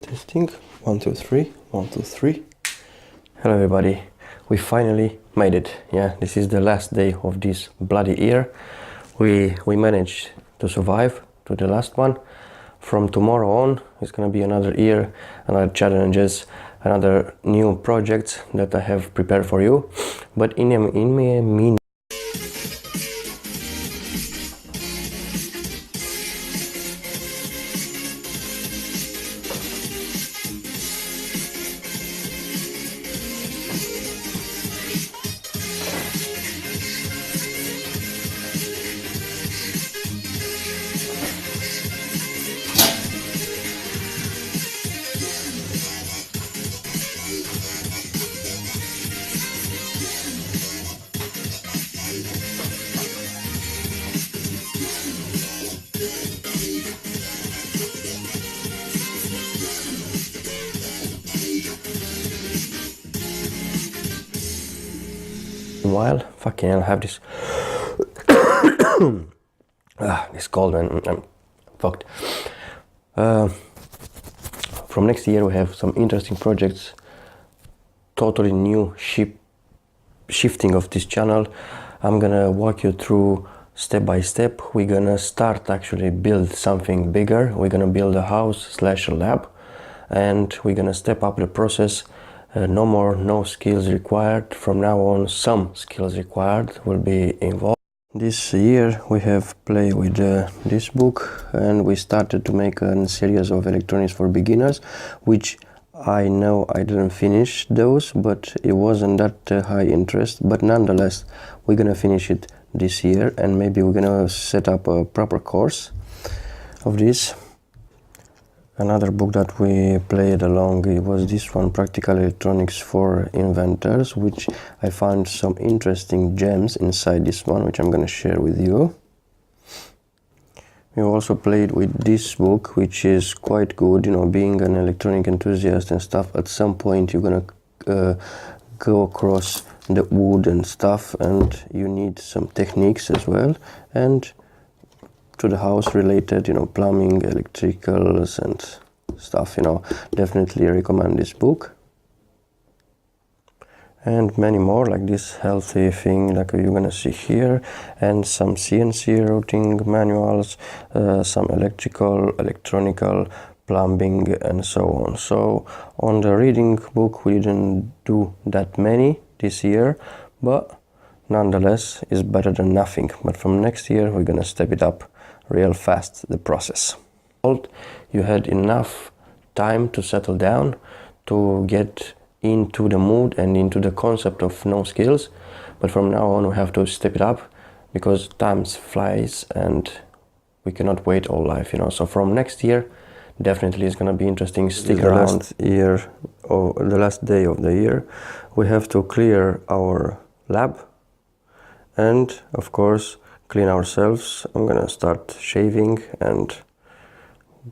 Testing 1 2 3 1 2 3. Hello everybody, we finally made it. Yeah, this is the last day of this bloody year. We managed to survive to the last one. From tomorrow on it's gonna be another year, another challenges, another new projects that I have prepared for you. But in a mean while fucking I'll have this this cold and I'm fucked. From next year we have some interesting projects, totally new shifting of this channel. I'm gonna walk you through step by step. We're gonna start actually build something bigger. We're gonna build a house slash a lab, and we're gonna step up the process. No skills required. From now on, some skills required will be involved. This year we have played with this book, and we started to make a series of electronics for beginners, which I know I didn't finish those, but it wasn't that high interest. But nonetheless, we're gonna finish it this year, and maybe we're gonna set up a proper course of this. Another book that we played along, it was this one, Practical Electronics for Inventors, which I found some interesting gems inside this one, which I'm gonna share with you. We also played with this book, which is quite good. You know, being an electronic enthusiast and stuff, at some point you're gonna go across the wood and stuff, and you need some techniques as well. And to the house related, you know, plumbing, electricals and stuff, you know, definitely recommend this book. And many more, like this healthy thing like you're gonna see here, and some CNC routing manuals, some electrical, electronical, plumbing and so on. So on the reading book we didn't do that many this year, but nonetheless it's better than nothing. But from next year we're gonna step it up real fast, the process. You had enough time to settle down, to get into the mood and into the concept of no skills. But from now on we have to step it up, because time flies and we cannot wait all life, you know. So from next year definitely it's gonna be interesting. Stick around. The last day of the year we have to clear our lab and of course clean ourselves. I'm gonna start shaving and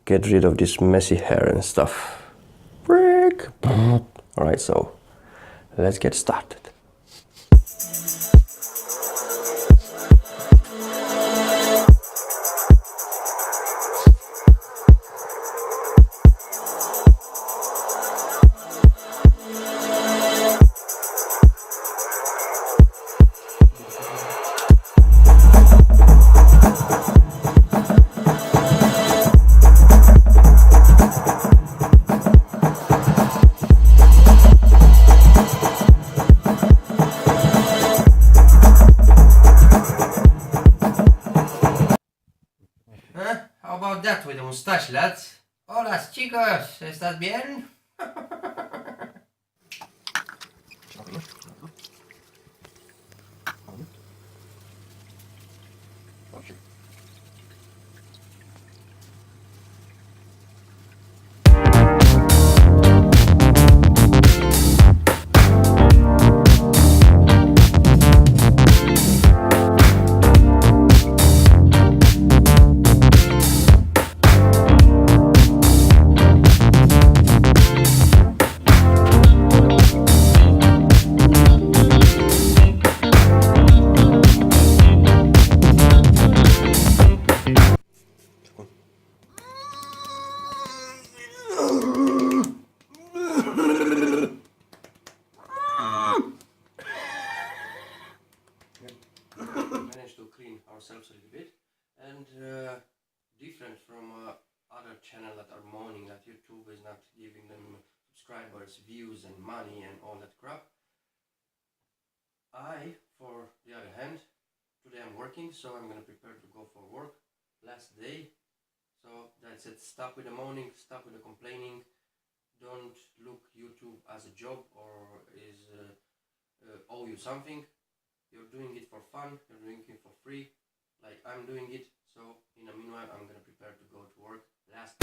get rid of this messy hair and stuff. Frick! Alright, so let's get started. How about that with the mustache, lads? Hola, chicos, ¿estás bien? YouTube is not giving them subscribers, views and money and all that crap. I, for the other hand, today I'm working, so I'm gonna prepare to go for work. Last day. So that's it. Stop with the moaning, stop with the complaining. Don't look YouTube as a job or is owe you something. You're doing it for fun, you're doing it for free, like I'm doing it. So in the meanwhile, I'm gonna prepare to go to work. Last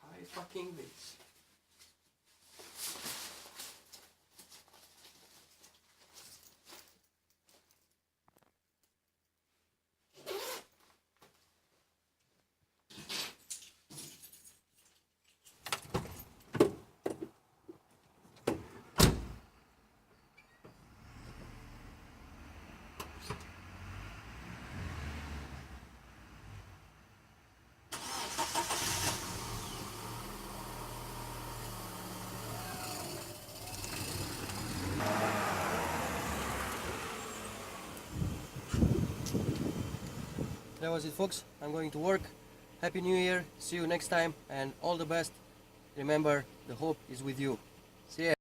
high fucking vis. That was it, folks. I'm going to work. Happy New Year. See you next time and all the best. Remember, the hope is with you. See ya.